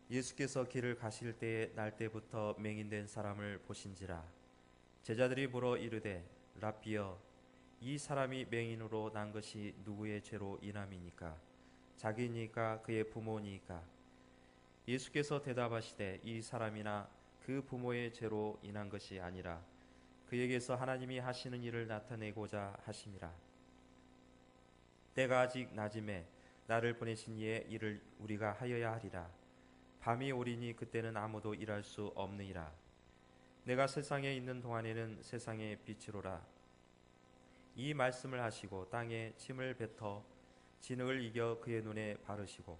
예수께서 길을 가실 때에 날 때부터 맹인된 사람을 보신지라. 제자들이 물어 이르되 랍비여, 이 사람이 맹인으로 난 것이 누구의 죄로 인함이니까? 자기니까 그의 부모니까? 예수께서 대답하시되 이 사람이나 그 부모의 죄로 인한 것이 아니라 그에게서 하나님이 하시는 일을 나타내고자 하심이라. 때가 아직 낮음에 나를 보내신 이의 일을 우리가 하여야 하리라. 밤이 오리니 그때는 아무도 일할 수 없느니라. 내가 세상에 있는 동안에는 세상의 빛이로라. 이 말씀을 하시고 땅에 침을 뱉어 진흙을 이겨 그의 눈에 바르시고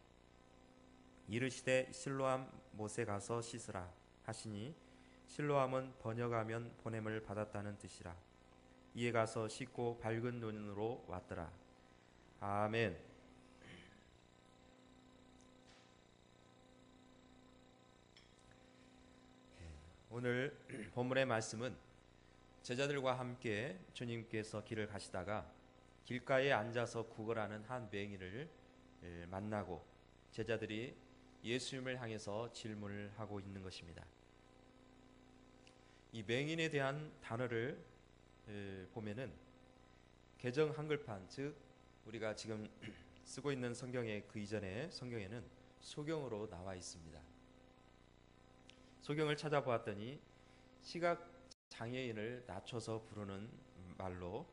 이르시되 실로암 못에 가서 씻으라 하시니, 실로암은 번역하면 보냄을 받았다는 뜻이라. 이에 가서 씻고 밝은 눈으로 왔더라. 아멘. 오늘 본문의 말씀은 제자들과 함께 주님께서 길을 가시다가 길가에 앉아서 구걸하는 한 맹인을 만나고 제자들이 예수님을 향해서 질문을 하고 있는 것입니다. 이 맹인에 대한 단어를 보면은 개정 한글판, 즉 우리가 지금 쓰고 있는 성경의 그 이전의 성경에는 소경으로 나와 있습니다. 소경을 찾아보았더니 시각 장애인을 낮춰서 부르는 말로,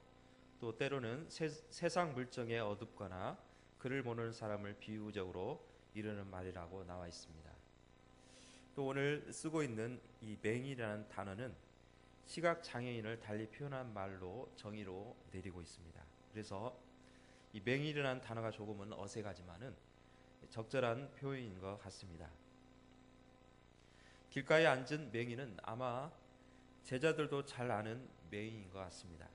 또 때로는 세상 물정에 어둡거나 글을 모르는 사람을 비유적으로 이르는 말이라고 나와 있습니다. 또 오늘 쓰고 있는 이 맹인이라는 단어는 시각 장애인을 달리 표현한 말로 정의로 내리고 있습니다. 그래서 이 맹인이라는 단어가 조금은 어색하지만은 적절한 표현인 것 같습니다. 길가에 앉은 맹인은 아마 제자들도 잘 아는 맹인인 것 같습니다.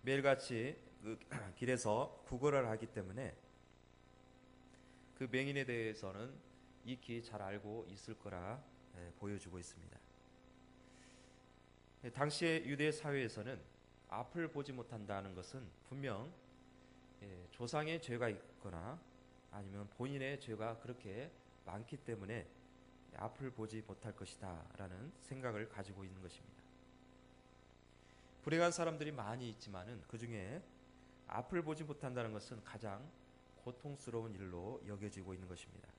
매일같이 그 길에서 구걸을 하기 때문에 그 맹인에 대해서는 익히 잘 알고 있을 거라 보여주고 있습니다. 당시의 유대 사회에서는 앞을 보지 못한다는 것은 분명 조상의 죄가 있거나 아니면 본인의 죄가 그렇게 많기 때문에 앞을 보지 못할 것이다 라는 생각을 가지고 있는 것입니다. 불행한 사람들이 많이 있지만은 그 중에 앞을 보지 못한다는 것은 가장 고통스러운 일로 여겨지고 있는 것입니다.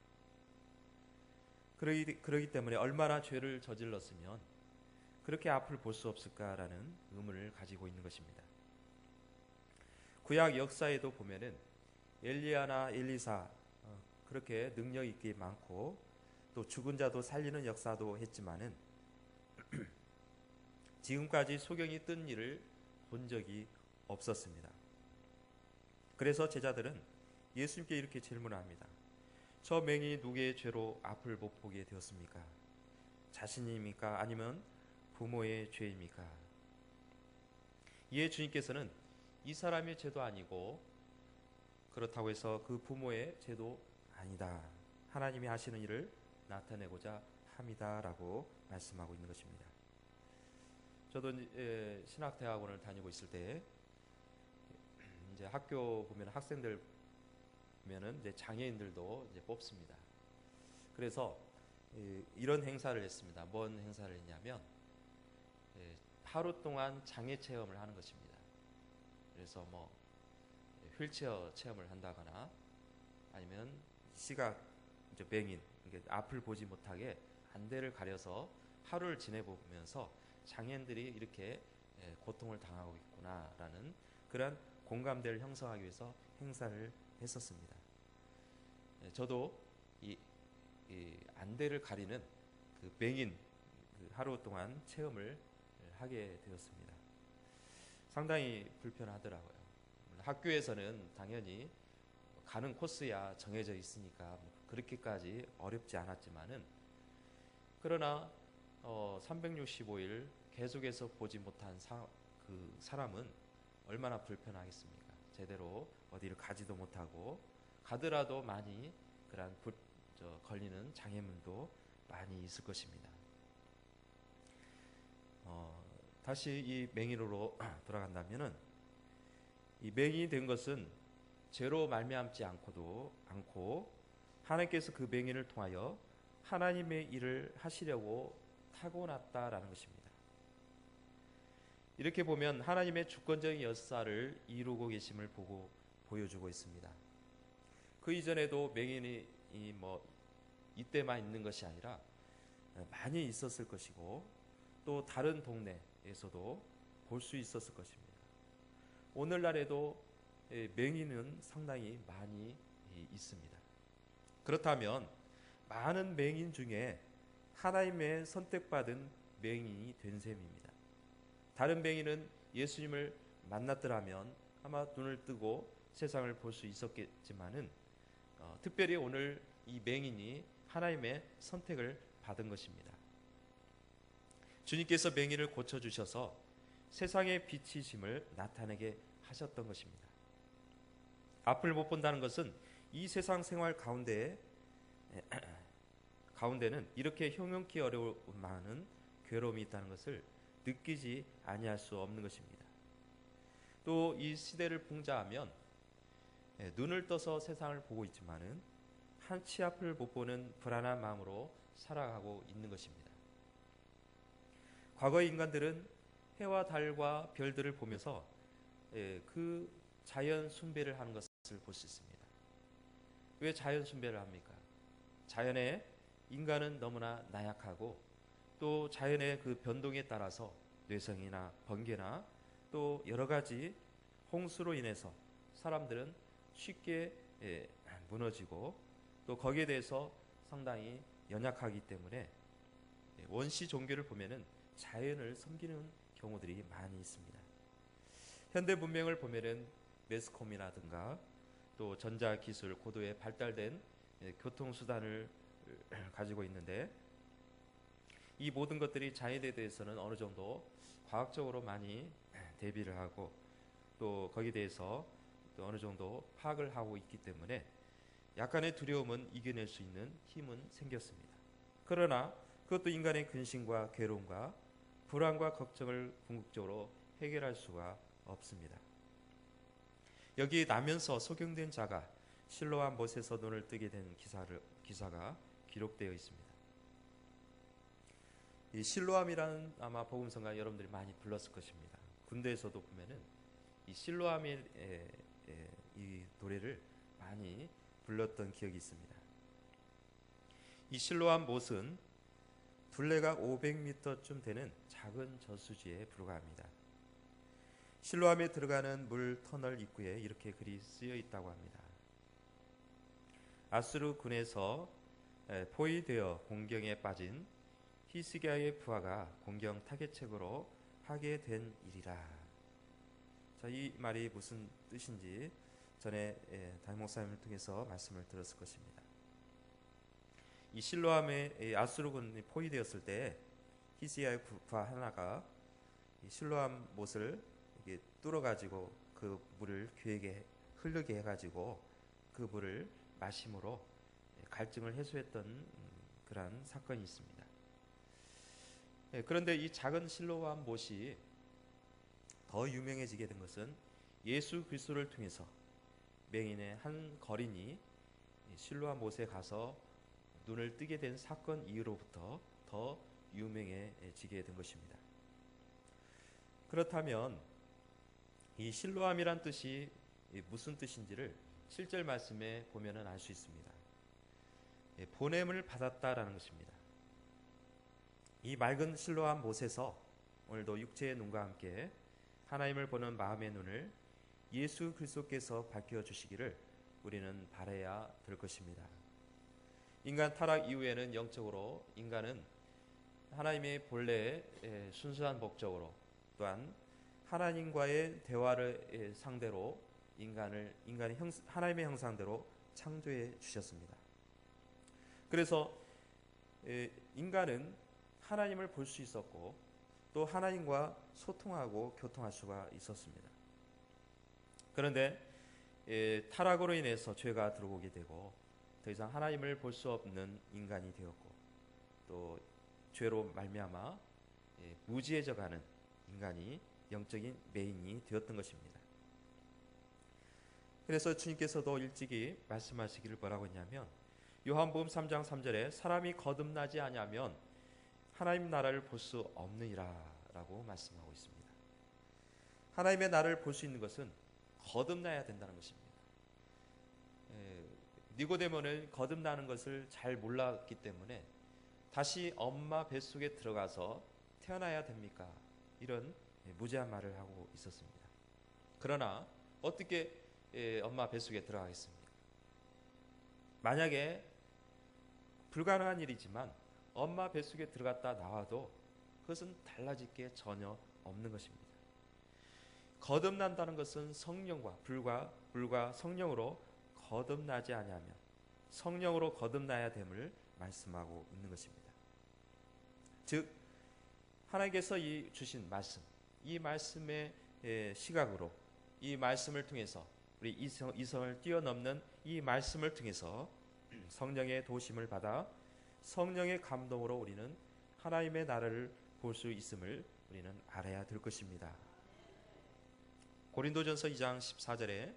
그러기 때문에 얼마나 죄를 저질렀으면 그렇게 앞을 볼 수 없을까라는 의문을 가지고 있는 것입니다. 구약 역사에도 보면은 엘리야나 엘리사 그렇게 능력 있게 많고 또 죽은 자도 살리는 역사도 했지만은 지금까지 소경이 뜬 일을 본 적이 없었습니다. 그래서 제자들은 예수님께 이렇게 질문합니다. 저 맹인이 누구의 죄로 앞을 못 보게 되었습니까? 자신입니까? 아니면 부모의 죄입니까? 이에 주님께서는 이 사람의 죄도 아니고 그렇다고 해서 그 부모의 죄도 아니다. 하나님이 하시는 일을 나타내고자 합니다라고 말씀하고 있는 것입니다. 저도 신학대학원을 다니고 있을 때 이제 학교 보면 학생들 보면은 이제 장애인들도 이제 뽑습니다. 그래서 이런 행사를 했습니다. 뭔 행사를 했냐면 하루 동안 장애 체험을 하는 것입니다. 그래서 뭐 휠체어 체험을 한다거나 아니면 시각 맹인, 앞을 보지 못하게 안대를 가려서 하루를 지내보면서 장애인들이 이렇게 고통을 당하고 있구나라는 그런 공감대를 형성하기 위해서 행사를 했었습니다. 저도 이 안대를 가리는 그 맹인 하루 동안 체험을 하게 되었습니다. 상당히 불편하더라고요. 학교에서는 당연히 가는 코스야 정해져 있으니까 그렇게까지 어렵지 않았지만은, 그러나 365일 계속해서 보지 못한 그 사람은 얼마나 불편하겠습니까? 제대로 어디를 가지도 못하고 가더라도 많이 그런 걸리는 장애물도 많이 있을 것입니다. 다시 이 맹인으로 돌아간다면은 이 맹인이 된 것은 죄로 말미암지 않고 하나님께서 그 맹인을 통하여 하나님의 일을 하시려고 타고났다라는 것입니다. 이렇게 보면 하나님의 주권적인 역사를 이루고 계심을 보여주고 있습니다. 그 이전에도 맹인이 이때만 있는 것이 아니라 많이 있었을 것이고 또 다른 동네에서도 볼 수 있었을 것입니다. 오늘날에도 맹인은 상당히 많이 있습니다. 그렇다면 많은 맹인 중에 하나님의 선택받은 맹인이 된 셈입니다. 다른 맹인은 예수님을 만났더라면 아마 눈을 뜨고 세상을 볼 수 있었겠지만은 특별히 오늘 이 맹인이 하나님의 선택을 받은 것입니다. 주님께서 맹인을 고쳐주셔서 세상의 빛이심을 나타내게 하셨던 것입니다. 앞을 못 본다는 것은 이 세상 생활 가운데는 이렇게 형용기 어려울 많은 괴로움이 있다는 것을 느끼지 아니할 수 없는 것입니다. 또 이 시대를 풍자하면 눈을 떠서 세상을 보고 있지만은 한 치 앞을 못 보는 불안한 마음으로 살아가고 있는 것입니다. 과거의 인간들은 해와 달과 별들을 보면서 그 자연 숭배를 하는 것을 볼 수 있습니다. 왜 자연 숭배를 합니까? 자연에 인간은 너무나 나약하고 또 자연의 그 변동에 따라서 뇌성이나 번개나 또 여러 가지 홍수로 인해서 사람들은 쉽게 무너지고 또 거기에 대해서 상당히 연약하기 때문에 원시 종교를 보면은 자연을 섬기는 경우들이 많이 있습니다. 현대 문명을 보면은 매스컴이라든가 또 전자기술 고도에 발달된 교통수단을 가지고 있는데 이 모든 것들이 자연에 대해서는 어느 정도 과학적으로 많이 대비를 하고 또 거기에 대해서 또 어느 정도 파악을 하고 있기 때문에 약간의 두려움은 이겨낼 수 있는 힘은 생겼습니다. 그러나 그것도 인간의 근심과 괴로움과 불안과 걱정을 궁극적으로 해결할 수가 없습니다. 여기 나면서 소경된 자가 실로암 못에서 눈을 뜨게 된 기사가 기록되어 있습니다. 이 실로암이라는 아마 복음성가 여러분들이 많이 불렀을 것입니다. 군대에서도 보면은 이 실로암의 이 노래를 많이 불렀던 기억이 있습니다. 이 실로암 못은 둘레가 500m쯤 되는 작은 저수지에 불과합니다. 실로암에 들어가는 물 터널 입구에 이렇게 글이 쓰여 있다고 합니다. 아수르 군에서 포위되어 공경에 빠진 히스기야의 부하가 공경 타겟책으로 하게 된 일이라. 자, 이 말이 무슨 뜻인지 전에 담임 목사님을 통해서 말씀을 들었을 것입니다. 이 실로암에 아수르군이 포위되었을 때 히스기야의 부하 하나가 이 실로암 못을 이렇게 뚫어 가지고 그 물을 귀에게 흐르게 해 가지고 그 물을 마심으로 갈증을 해소했던 그러한 사건이 있습니다. 그런데 이 작은 실로암 못이 더 유명해지게 된 것은 예수 그리스도를 통해서 맹인의 한 거린이 실로암 못에 가서 눈을 뜨게 된 사건 이후로부터 더 유명해지게 된 것입니다. 그렇다면 이 실로암이란 뜻이 무슨 뜻인지를 7절 말씀에 보면은 알 수 있습니다. 보냄을 받았다라는 것입니다. 이 맑은 실로암 못에서 오늘도 육체의 눈과 함께 하나님을 보는 마음의 눈을 예수 그리스도께서 밝혀 주시기를 우리는 바라야 될 것입니다. 인간 타락 이후에는 영적으로 인간은 하나님의 본래의 순수한 목적으로 또한 하나님과의 대화를 상대로 인간이 하나님의 형상대로 창조해 주셨습니다. 그래서 인간은 하나님을 볼 수 있었고 또 하나님과 소통하고 교통할 수가 있었습니다. 그런데 타락으로 인해서 죄가 들어오게 되고 더 이상 하나님을 볼 수 없는 인간이 되었고 또 죄로 말미암아 무지해져가는 인간이 영적인 메인이 되었던 것입니다. 그래서 주님께서도 일찍이 말씀하시기를 뭐라고 했냐면 요한복음 3장 3절에 사람이 거듭나지 아니하면 하나님 나라를 볼 수 없느니라라고 말씀하고 있습니다. 하나님의 나라를 볼 수 있는 것은 거듭나야 된다는 것입니다. 니고데모는 거듭나는 것을 잘 몰랐기 때문에 다시 엄마 뱃속에 들어가서 태어나야 됩니까? 이런 무지한 말을 하고 있었습니다. 그러나 어떻게 엄마 뱃속에 들어가겠습니까? 만약에 불가능한 일이지만 엄마 뱃속에 들어갔다 나와도 그것은 달라질 게 전혀 없는 것입니다. 거듭난다는 것은 성령과 불과 성령으로 거듭나지 아니하면 성령으로 거듭나야 됨을 말씀하고 있는 것입니다. 즉 하나님께서 주신 말씀, 이 말씀의 시각으로 이 말씀을 통해서 우리 이성을 뛰어넘는 이 말씀을 통해서 성령의 도심을 받아 성령의 감동으로 우리는 하나님의 나라를 볼 수 있음을 우리는 알아야 될 것입니다. 고린도전서 2장 14절에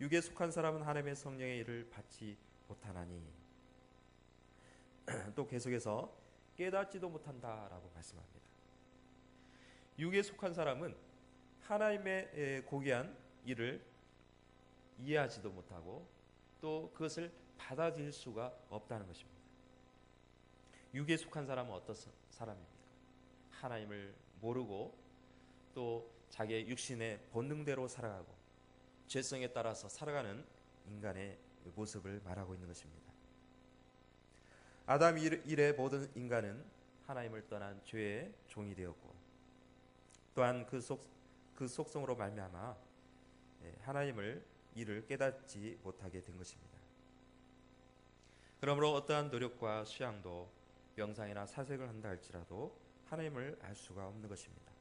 육에 속한 사람은 하나님의 성령의 일을 받지 못하나니 또 계속해서 깨닫지도 못한다라고 말씀합니다. 육에 속한 사람은 하나님의 고귀한 일을 이해하지도 못하고 또 그것을 받아들일 수가 없다는 것입니다. 육에 속한 사람은 어떤 사람입니까? 하나님을 모르고 또 자기의 육신의 본능대로 살아가고 죄성에 따라서 살아가는 인간의 모습을 말하고 있는 것입니다. 아담 이래 모든 인간은 하나님을 떠난 죄의 종이 되었고 또한 그 속성으로 말미암아 하나님을 이를 깨닫지 못하게 된 것입니다. 그러므로 어떠한 노력과 수양도 명상이나 사색을 한다 할지라도 하나님을 알 수가 없는 것입니다.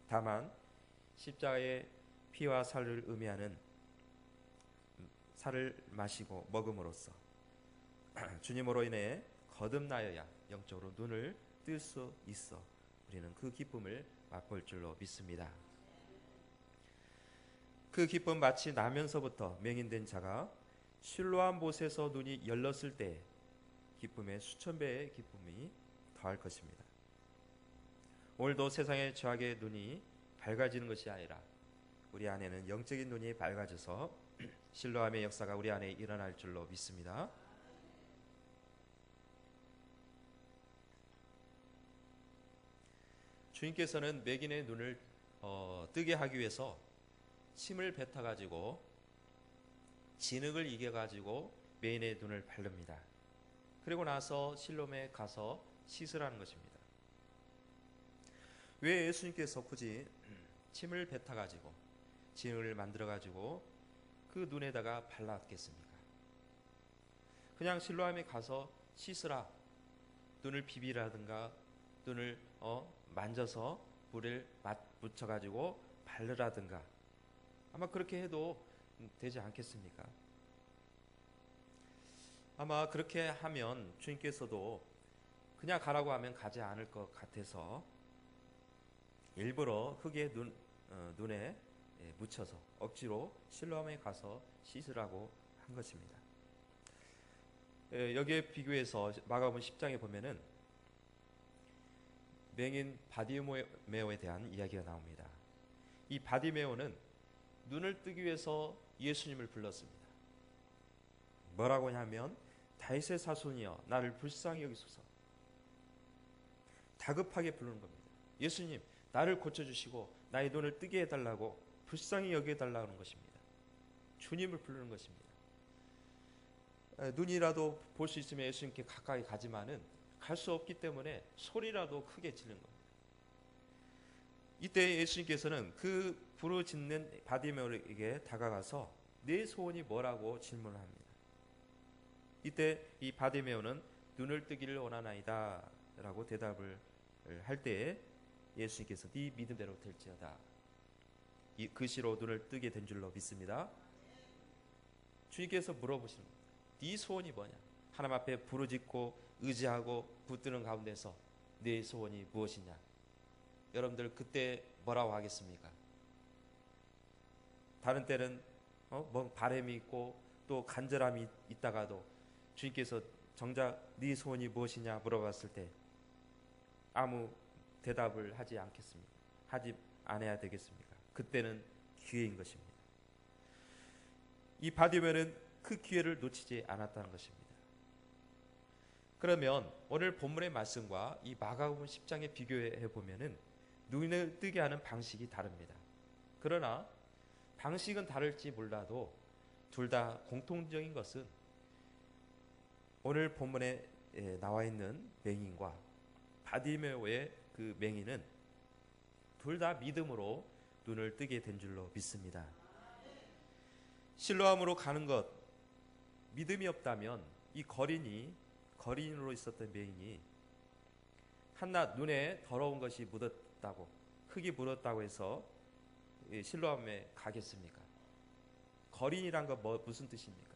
다만 십자가의 피와 살을 의미하는 살을 마시고 먹음으로써 주님으로 인해 거듭나여야 영적으로 눈을 뜰 수 있어 우리는 그 기쁨을 맛볼 줄로 믿습니다. 그 기쁨 마치 나면서부터 맹인된 자가 실로암 못에서 눈이 열렸을 때 기쁨의 수천 배의 기쁨이 더할 것입니다. 오늘도 세상의 죄악의 눈이 밝아지는 것이 아니라 우리 안에는 영적인 눈이 밝아져서 실로암의 역사가 우리 안에 일어날 줄로 믿습니다. 주님께서는 맹인의 눈을 뜨게 하기 위해서 침을 뱉어가지고 진흙을 이겨가지고 맹인의 눈을 바릅니다. 그리고 나서 실로암에 가서 씻으라는 것입니다. 왜 예수님께서 굳이 침을 뱉어가지고 진흙을 만들어가지고 그 눈에다가 발랐겠습니까? 그냥 실로암에 가서 씻으라, 눈을 비비라든가 눈을 만져서 물을 묻혀가지고 바르라든가 아마 그렇게 해도 되지 않겠습니까? 아마 그렇게 하면 주님께서도 그냥 가라고 하면 가지 않을 것 같아서 일부러 흙에 눈에 묻혀서 억지로 실로암에 가서 씻으라고 한 것입니다. 여기에 비교해서 마가복음 10장에 보면은 맹인 바디메오에 대한 이야기가 나옵니다. 이 바디메오는 눈을 뜨기 위해서 예수님을 불렀습니다. 뭐라고 하냐면 다윗의 자손이여 나를 불쌍히 여기소서. 다급하게 부르는 겁니다. 예수님 나를 고쳐주시고 나의 눈을 뜨게 해달라고 불쌍히 여겨달라는 것입니다. 주님을 부르는 것입니다. 눈이라도 볼 수 있으면 예수님께 가까이 가지만은 갈 수 없기 때문에 소리라도 크게 지르는 겁니다. 이때 예수님께서는 그 부르짖는 바디메오에게 다가가서 내 소원이 뭐라고 질문을 합니다. 이때 이 바디메오는 눈을 뜨기를 원하나이다 라고 대답을 할 때에 예수님께서 네 믿음대로 될지어다 이 글씨로 눈을 뜨게 된 줄로 믿습니다. 주님께서 물어보시는 겁니다. 네 소원이 뭐냐? 하나님 앞에 부르짖고 의지하고 붙드는 가운데서 네 소원이 무엇이냐? 여러분들 그때 뭐라고 하겠습니까? 다른 때는 뭐 바람이 있고 또 간절함이 있다가도 주님께서 정작 네 소원이 무엇이냐 물어봤을 때 아무 대답을 하지 않겠습니까? 하지 않아야 되겠습니까? 그때는 기회인 것입니다. 이 바디메는 그 기회를 놓치지 않았다는 것입니다. 그러면 오늘 본문의 말씀과 이 마가복음 10장에 비교해 보면은 눈을 뜨게 하는 방식이 다릅니다. 그러나 방식은 다를지 몰라도 둘 다 공통적인 것은 오늘 본문에 나와 있는 맹인과 바디메오의 그 맹인은 둘 다 믿음으로 눈을 뜨게 된 줄로 믿습니다. 실로암으로 가는 것, 믿음이 없다면 이 거린으로 있었던 맹인이 한낱 눈에 더러운 것이 묻었다고, 흙이 묻었다고 해서 실로암에 가겠습니까? 거린이란 건 무슨 뜻입니까?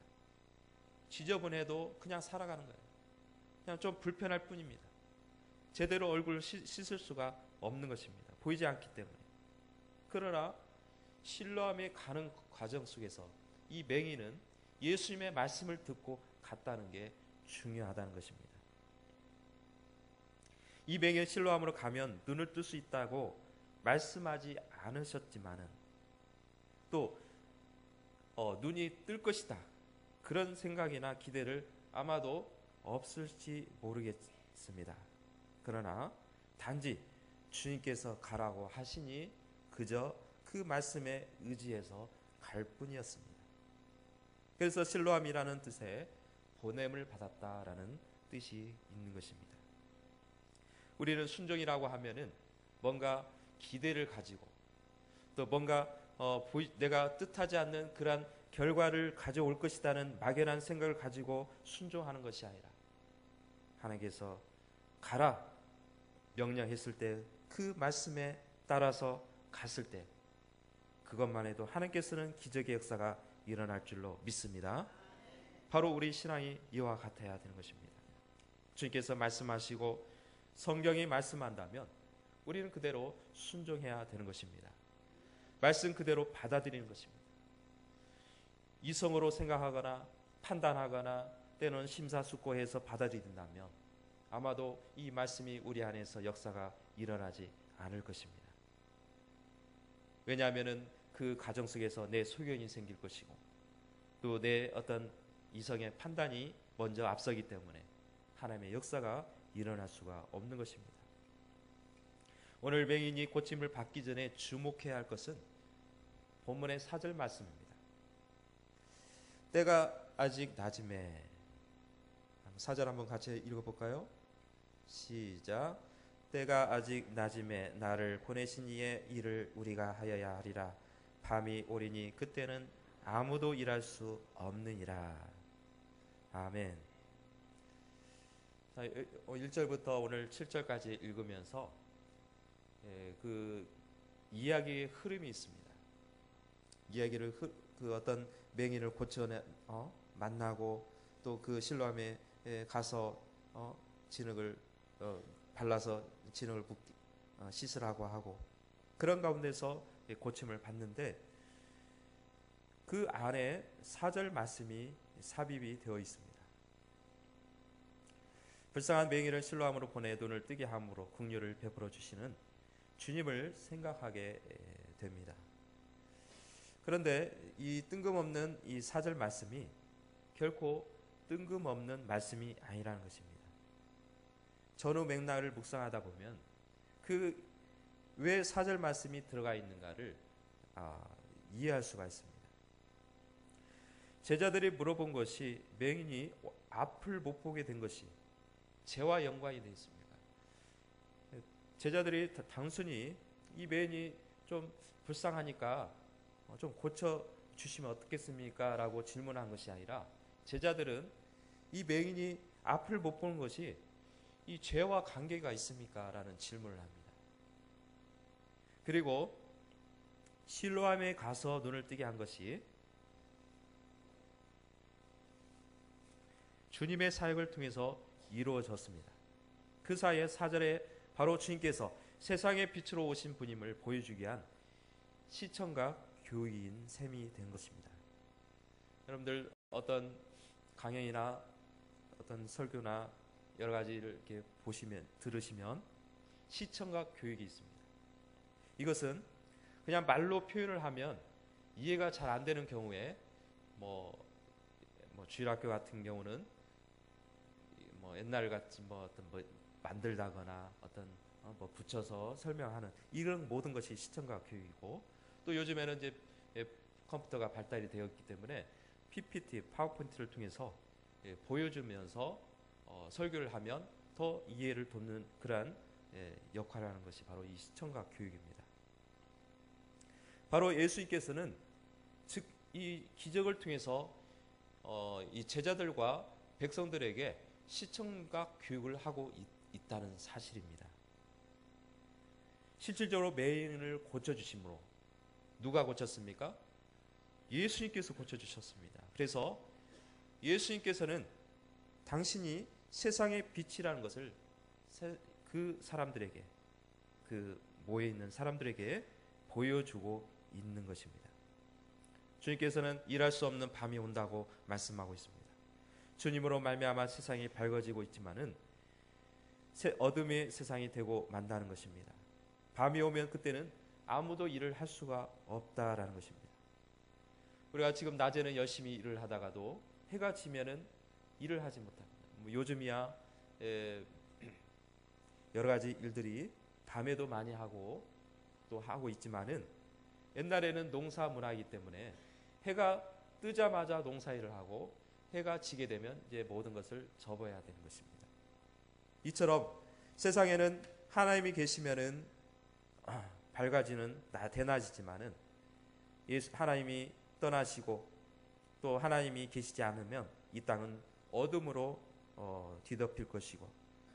지저분해도 그냥 살아가는 거예요. 그냥 좀 불편할 뿐입니다. 제대로 얼굴을 씻을 수가 없는 것입니다. 보이지 않기 때문에. 그러나 실로암에 가는 과정 속에서 이 맹인은 예수님의 말씀을 듣고 갔다는 게 중요하다는 것입니다. 이 맹인 실로암으로 가면 눈을 뜰 수 있다고 말씀하지 않으셨지만은 또 눈이 뜰 것이다 그런 생각이나 기대를 아마도 없을지 모르겠습니다. 그러나 단지 주님께서 가라고 하시니 그저 그 말씀에 의지해서 갈 뿐이었습니다. 그래서 실로암이라는 뜻의 보냄을 받았다라는 뜻이 있는 것입니다. 우리는 순종이라고 하면은 뭔가 기대를 가지고 또 뭔가 내가 뜻하지 않는 그러한 결과를 가져올 것이라는 막연한 생각을 가지고 순종하는 것이 아니라 하나님께서 가라 명령했을 때 그 말씀에 따라서 갔을 때 그것만 해도 하나님께서는 기적의 역사가 일어날 줄로 믿습니다. 바로 우리 신앙이 이와 같아야 되는 것입니다. 주님께서 말씀하시고 성경이 말씀한다면 우리는 그대로 순종해야 되는 것입니다. 말씀 그대로 받아들이는 것입니다. 이성으로 생각하거나 판단하거나 때는 심사숙고해서 받아들인다면 아마도 이 말씀이 우리 안에서 역사가 일어나지 않을 것입니다. 왜냐하면 그 과정 속에서 내 소견이 생길 것이고 또 내 어떤 이성의 판단이 먼저 앞서기 때문에 하나님의 역사가 일어날 수가 없는 것입니다. 오늘 맹인이 고침을 받기 전에 주목해야 할 것은 본문의 4절 말씀입니다. 때가 아직 낮음에 4절 한번 같이 읽어볼까요? 시작. 때가 아직 낮음에 나를 보내신 이의 일을 우리가 하여야 하리라. 밤이 오리니 그때는 아무도 일할 수 없느니라. 아멘. 1절부터 오늘 7절까지 읽으면서 그 이야기의 흐름이 있습니다. 이야기를 그 어떤 맹인을 고쳐내 만나고 또 그 실로암에 가서 진흙을 발라서 진흙을 씻으라고 하고 그런 가운데서 고침을 받는데 그 안에 4절 말씀이 삽입이 되어 있습니다. 불쌍한 맹인을 실로암으로 보내 눈을 뜨게 함으로 긍휼을 베풀어 주시는 주님을 생각하게 됩니다. 그런데 이 뜬금없는 이 4절 말씀이 결코 뜬금없는 말씀이 아니라는 것입니다. 전후 맥락을 묵상하다 보면 그 왜 4절 말씀이 들어가 있는가를 이해할 수가 있습니다. 제자들이 물어본 것이 맹인이 앞을 못 보게 된 것이 죄와 연관이 되어 있습니까? 제자들이 단순히 이 맹인이 좀 불쌍하니까 좀 고쳐 주시면 어떻겠습니까? 라고 질문한 것이 아니라 제자들은 이 맹인이 앞을 못 보는 것이 이 죄와 관계가 있습니까? 라는 질문을 합니다. 그리고 실로암에 가서 눈을 뜨게 한 것이 주님의 사역을 통해서 이루어졌습니다. 그 사이에 4절에 바로 주님께서 세상의 빛으로 오신 분임을 보여주기 위한 시청각 교의인 셈이 된 것입니다. 여러분들 어떤 강연이나 어떤 설교나 여러 가지를 이렇게 들으시면 시청각 교육이 있습니다. 이것은 그냥 말로 표현을 하면 이해가 잘 안 되는 경우에 주일학교 같은 경우는 옛날 같이 어떤 만들다거나 어떤 붙여서 설명하는 이런 모든 것이 시청각 교육이고, 또 요즘에는 이제 컴퓨터가 발달이 되었기 때문에 PPT, 파워포인트를 통해서 보여주면서 설교를 하면 더 이해를 돕는 그러한 역할을 하는 것이 바로 이 시청각 교육입니다. 바로 예수님께서는 즉 이 기적을 통해서 이 제자들과 백성들에게 시청각 교육을 하고 있다는 사실입니다. 실질적으로 매인을 고쳐주심으로 누가 고쳤습니까? 예수님께서 고쳐주셨습니다. 그래서 예수님께서는 당신이 세상의 빛이라는 것을 그 사람들에게, 그 모여있는 사람들에게 보여주고 있는 것입니다. 주님께서는 일할 수 없는 밤이 온다고 말씀하고 있습니다. 주님으로 말미암아 세상이 밝아지고 있지만은 어둠의 세상이 되고 만다는 것입니다. 밤이 오면 그때는 아무도 일을 할 수가 없다라는 것입니다. 우리가 지금 낮에는 열심히 일을 하다가도 해가 지면은 일을 하지 못합니다. 요즘이야 여러 가지 일들이 밤에도 많이 하고 또 하고 있지만은 옛날에는 농사 문화이기 때문에 해가 뜨자마자 농사일을 하고 해가 지게 되면 이제 모든 것을 접어야 되는 것입니다. 이처럼 세상에는 하나님이 계시면은 밝아지는 대낮이지만은 하나님이 떠나시고 또 하나님이 계시지 않으면 이 땅은 어둠으로 뒤덮일 것이고,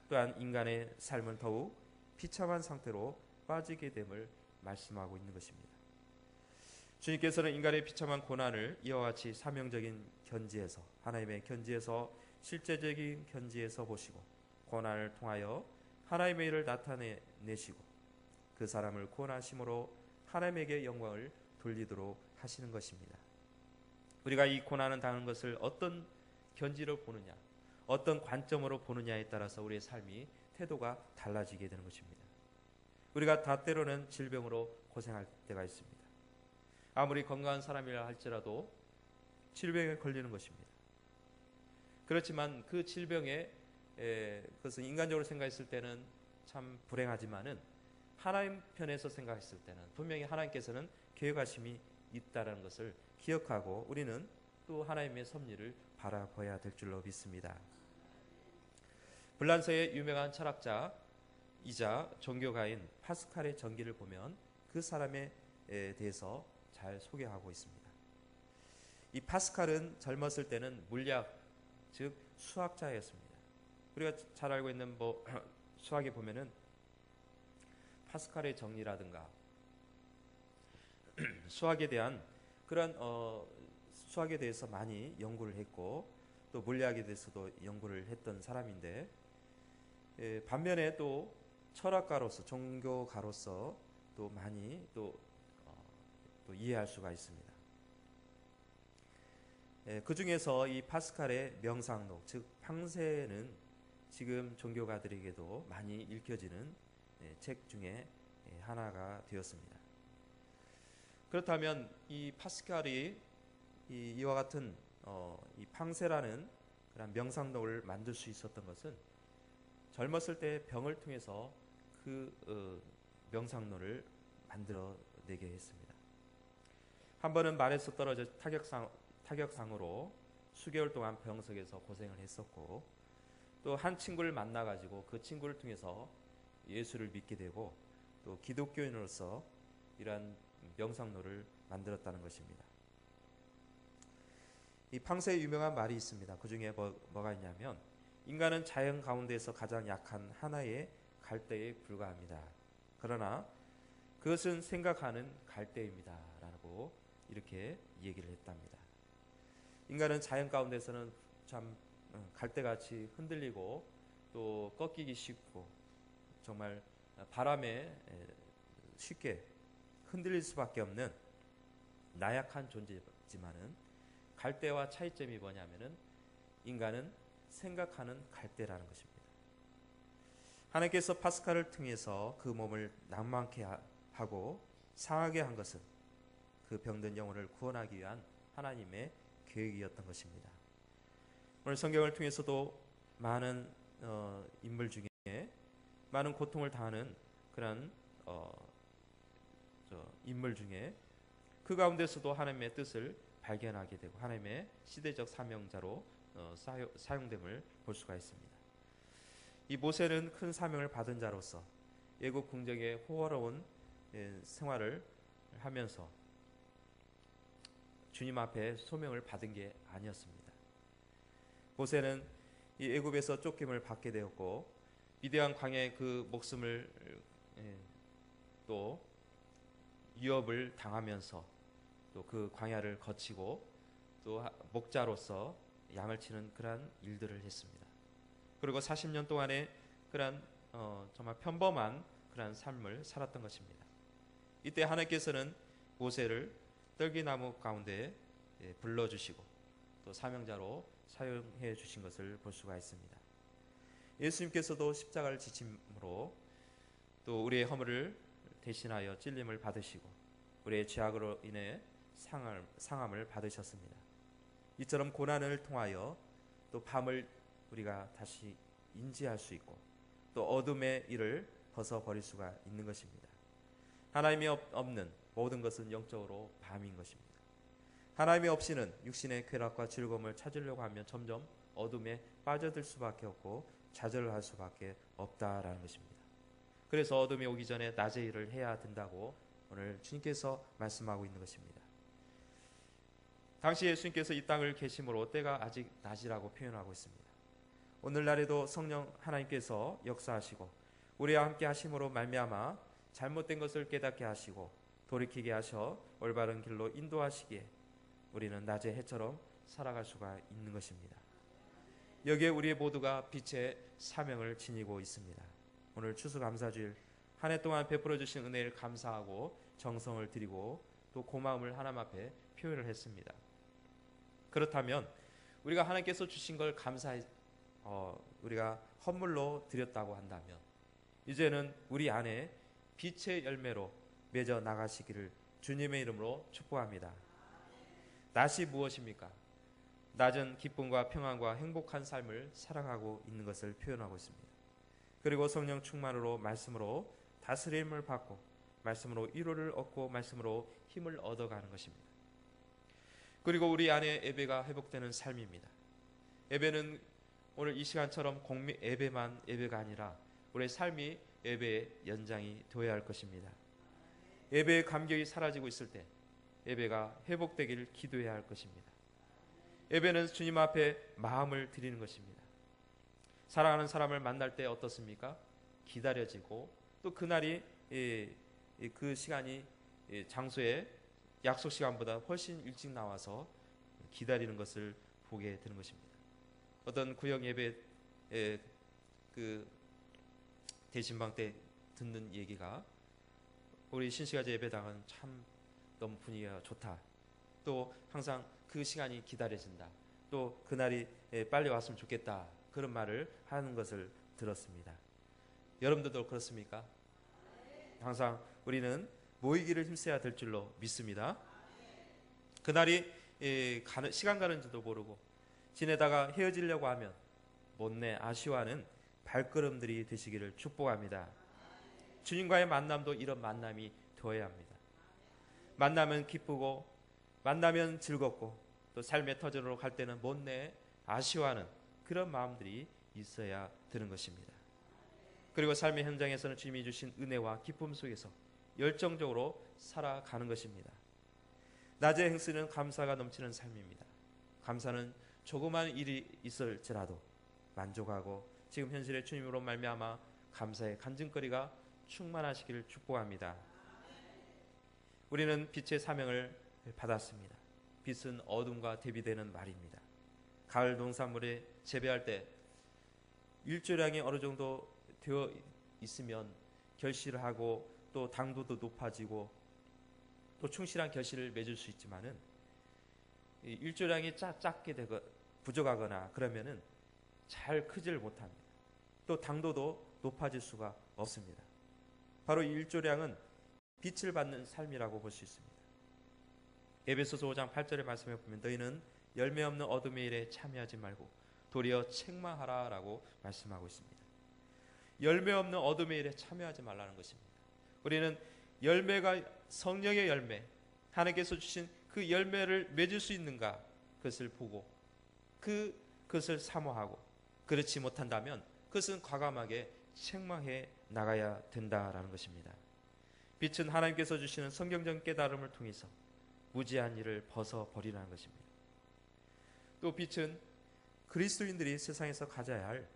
또한 인간의 삶은 더욱 비참한 상태로 빠지게 됨을 말씀하고 있는 것입니다. 주님께서는 인간의 비참한 고난을 이와 같이 사명적인 견지에서, 하나님의 견지에서, 실제적인 견지에서 보시고 고난을 통하여 하나님의 일을 나타내시고 그 사람을 구원하심으로 하나님에게 영광을 돌리도록 하시는 것입니다. 우리가 이 고난을 당하는 것을 어떤 견지로 보느냐, 어떤 관점으로 보느냐에 따라서 우리의 삶이 태도가 달라지게 되는 것입니다. 우리가 다 때로는 질병으로 고생할 때가 있습니다. 아무리 건강한 사람이라 할지라도 질병에 걸리는 것입니다. 그렇지만 그 질병에 그것은 인간적으로 생각했을 때는 참 불행하지만은 하나님 편에서 생각했을 때는 분명히 하나님께서는 계획하심이 있다라는 것을 기억하고 우리는 또 하나님의 섭리를 바라봐야 될 줄로 믿습니다. 불란서의 유명한 철학자이자 종교가인 파스칼의 전기를 보면 그 사람에 대해서 잘 소개하고 있습니다. 이 파스칼은 젊었을 때는 물리학, 즉 수학자였습니다. 우리가 잘 알고 있는 수학에 보면은 파스칼의 정리라든가 수학에 대한 그런 수학에 대해서 많이 연구를 했고 또 물리학에 대해서도 연구를 했던 사람인데, 반면에 또 철학가로서, 종교가로서 또 많이 또 이해할 수가 있습니다. 그 중에서 이 파스칼의 명상록, 즉 팡세는 지금 종교가들에게도 많이 읽혀지는 책 중에 하나가 되었습니다. 그렇다면 이 파스칼이 이와 같은 이 팡세라는 그런 명상록을 만들 수 있었던 것은 젊었을 때 병을 통해서 그 명상록을 만들어내게 했습니다. 한 번은 말에서 떨어져 타격상으로 수개월 동안 병석에서 고생을 했었고, 또 한 친구를 만나가지고 그 친구를 통해서 예수를 믿게 되고 또 기독교인으로서 이러한 명상록을 만들었다는 것입니다. 이 팡세의 유명한 말이 있습니다. 그 중에 뭐가 있냐면, 인간은 자연 가운데서 가장 약한 하나의 갈대에 불과합니다. 그러나 그것은 생각하는 갈대입니다. 라고 이렇게 얘기를 했답니다. 인간은 자연 가운데서는 참 갈대같이 흔들리고 또 꺾이기 쉽고 정말 바람에 쉽게 흔들릴 수밖에 없는 나약한 존재지만은 갈대와 차이점이 뭐냐면은 인간은 생각하는 갈대라는 것입니다. 하나님께서 파스카를 통해서 그 몸을 낭만케 하고 상하게 한 것은 그 병든 영혼을 구원하기 위한 하나님의 계획이었던 것입니다. 오늘 성경을 통해서도 많은 인물 중에 많은 고통을 당하는 그런 인물 중에 그 가운데서도 하나님의 뜻을 발견하게 되고 하나님의 시대적 사명자로 사용됨을 볼 수가 있습니다. 이 모세는 큰 사명을 받은 자로서 애굽 궁정의 호화로운 생활을 하면서 주님 앞에 소명을 받은 게 아니었습니다. 모세는 이 애굽에서 쫓김을 받게 되었고 위대한 광야의 그 목숨을 또 위협을 당하면서 또 그 광야를 거치고 또 목자로서 양을 치는 그러한 일들을 했습니다. 그리고 40년 동안의 그러한 정말 평범한 그러한 삶을 살았던 것입니다. 이때 하나님께서는 모세를 떨기나무 가운데 불러주시고 또 사명자로 사용해 주신 것을 볼 수가 있습니다. 예수님께서도 십자가를 지침으로 또 우리의 허물을 대신하여 찔림을 받으시고 우리의 죄악으로 인해 상함을 받으셨습니다. 이처럼 고난을 통하여 또 밤을 우리가 다시 인지할 수 있고 또 어둠의 일을 벗어버릴 수가 있는 것입니다. 하나님이 없는 모든 것은 영적으로 밤인 것입니다. 하나님이 없이는 육신의 쾌락과 즐거움을 찾으려고 하면 점점 어둠에 빠져들 수밖에 없고 좌절할 수밖에 없다라는 것입니다. 그래서 어둠이 오기 전에 낮의 일을 해야 된다고 오늘 주님께서 말씀하고 있는 것입니다. 당시 예수님께서 이 땅을 계심으로 때가 아직 낮이라고 표현하고 있습니다. 오늘날에도 성령 하나님께서 역사하시고 우리와 함께 하심으로 말미암아 잘못된 것을 깨닫게 하시고 돌이키게 하셔 올바른 길로 인도하시기에 우리는 낮의 해처럼 살아갈 수가 있는 것입니다. 여기에 우리 모두가 빛의 사명을 지니고 있습니다. 오늘 추수감사주일 한 해 동안 베풀어 주신 은혜를 감사하고 정성을 드리고 또 고마움을 하나님 앞에 표현을 했습니다. 그렇다면 우리가 하나님께서 주신 걸 우리가 헌물로 드렸다고 한다면 이제는 우리 안에 빛의 열매로 맺어 나가시기를 주님의 이름으로 축복합니다. 낮이 무엇입니까? 낮은 기쁨과 평안과 행복한 삶을 살아가고 있는 것을 표현하고 있습니다. 그리고 성령 충만으로 말씀으로 다스림을 받고 말씀으로 위로를 얻고 말씀으로 힘을 얻어가는 것입니다. 그리고 우리 안에 예배가 회복되는 삶입니다. 예배는 오늘 이 시간처럼 예배만 예배가 아니라 우리의 삶이 예배의 연장이 되어야 할 것입니다. 예배의 감격이 사라지고 있을 때 예배가 회복되기를 기도해야 할 것입니다. 예배는 주님 앞에 마음을 드리는 것입니다. 사랑하는 사람을 만날 때 어떻습니까? 기다려지고 또 그날이 그 시간이 장소에 약속 시간보다 훨씬 일찍 나와서 기다리는 것을 보게 되는 것입니다. 어떤 구역 예배 그 대신방 때 듣는 얘기가 우리 신시가지 예배당은 참 너무 분위기가 좋다. 또 항상 그 시간이 기다려진다. 또 그날이 빨리 왔으면 좋겠다. 그런 말을 하는 것을 들었습니다. 여러분들도 그렇습니까? 항상 우리는 모이기를 힘써야 될 줄로 믿습니다. 그날이 시간 가는 줄도 모르고 지내다가 헤어지려고 하면 못내 아쉬워하는 발걸음들이 되시기를 축복합니다. 주님과의 만남도 이런 만남이 되어야 합니다. 만나면 기쁘고 만나면 즐겁고 또 삶의 터전으로 갈 때는 못내 아쉬워하는 그런 마음들이 있어야 되는 것입니다. 그리고 삶의 현장에서는 주님이 주신 은혜와 기쁨 속에서 열정적으로 살아가는 것입니다. 낮의 행수는 감사가 넘치는 삶입니다. 감사는 조그만 일이 있을지라도 만족하고 지금 현실의 주님으로 말미암아 감사의 간증거리가 충만하시기를 축복합니다. 우리는 빛의 사명을 받았습니다. 빛은 어둠과 대비되는 말입니다. 가을 농산물에 재배할 때 일조량이 어느 정도 되어 있으면 결실을 하고 또 당도도 높아지고 또 충실한 결실을 맺을 수 있지만은 일조량이 작게 되고 부족하거나 그러면은 잘 크질 못합니다. 또 당도도 높아질 수가 없습니다. 바로 이 일조량은 빛을 받는 삶이라고 볼 수 있습니다. 에베소서 5장 8절의 말씀에 보면 너희는 열매 없는 어둠의 일에 참여하지 말고 도리어 책망하라라고 말씀하고 있습니다. 열매 없는 어둠의 일에 참여하지 말라는 것입니다. 우리는 열매가 성령의 열매, 하나님께서 주신 그 열매를 맺을 수 있는가 그것을 보고 그것을 사모하고 그렇지 못한다면 그것은 과감하게 책망해 나가야 된다라는 것입니다. 빛은 하나님께서 주시는 성경적 깨달음을 통해서 무지한 일을 벗어버리라는 것입니다. 또 빛은 그리스도인들이 세상에서 가져야 할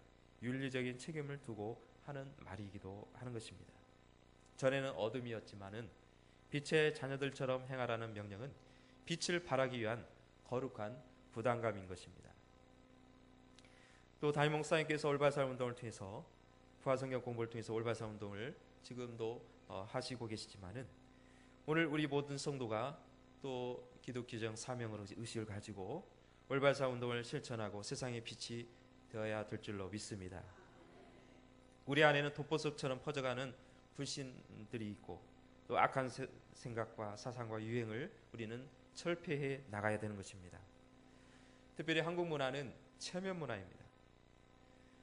윤리적인 책임을 두고 하는 말이기도 하는 것입니다. 전에는 어둠이었지만은 빛의 자녀들처럼 행하라는 명령은 빛을 발하기 위한 거룩한 부담감인 것입니다. 또 담임 목사님께서 올바른 운동을 통해서 부활성경 공부를 통해서 올바른 운동을 지금도 하시고 계시지만은 오늘 우리 모든 성도가 또 기독교적 사명으로 의식을 가지고 올바른 운동을 실천하고 세상의 빛이 되어야 될 줄로 믿습니다. 우리 안에는 독보석처럼 퍼져가는 불신들이 있고 또 악한 생각과 사상과 유행을 우리는 철폐해 나가야 되는 것입니다. 특별히 한국 문화는 체면 문화입니다.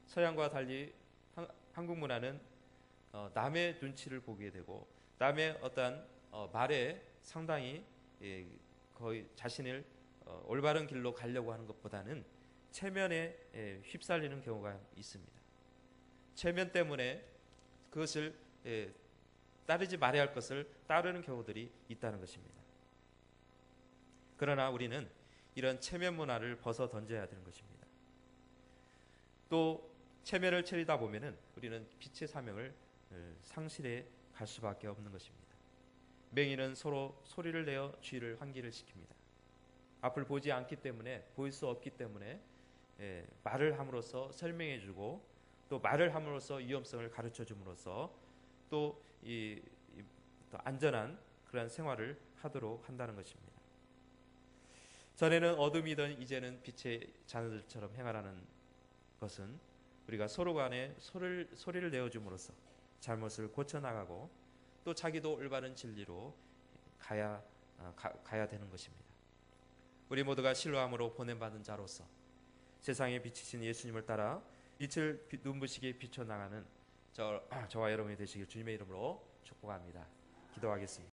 서양과 달리 한국 문화는 남의 눈치를 보게 되고 남의 어떤 말에 상당히 거의 자신을 올바른 길로 가려고 하는 것보다는 체면에 휩쓸리는 경우가 있습니다. 체면 때문에 그것을 따르지 말아야 할 것을 따르는 경우들이 있다는 것입니다. 그러나 우리는 이런 체면 문화를 벗어 던져야 되는 것입니다. 또 체면을 차리다 보면은 우리는 빛의 사명을 상실해 갈 수밖에 없는 것입니다. 맹인은 서로 소리를 내어 쥐를 환기를 시킵니다. 앞을 보지 않기 때문에 보일 수 없기 때문에 말을 함으로써 설명해주고 또 말을 함으로써 위험성을 가르쳐줌으로써 또 안전한 그런 생활을 하도록 한다는 것입니다. 전에는 어둠이던 이제는 빛의 자녀들처럼 행하라는 것은 우리가 서로 간에 소리를 내어줌으로써 잘못을 고쳐나가고 또 자기도 올바른 진리로 가야 되는 것입니다. 우리 모두가 신뢰함으로 보냄받은 자로서 세상에 비치신 예수님을 따라 빛을 눈부시게 비춰나가는 저와 여러분이 되시길 주님의 이름으로 축복합니다. 기도하겠습니다.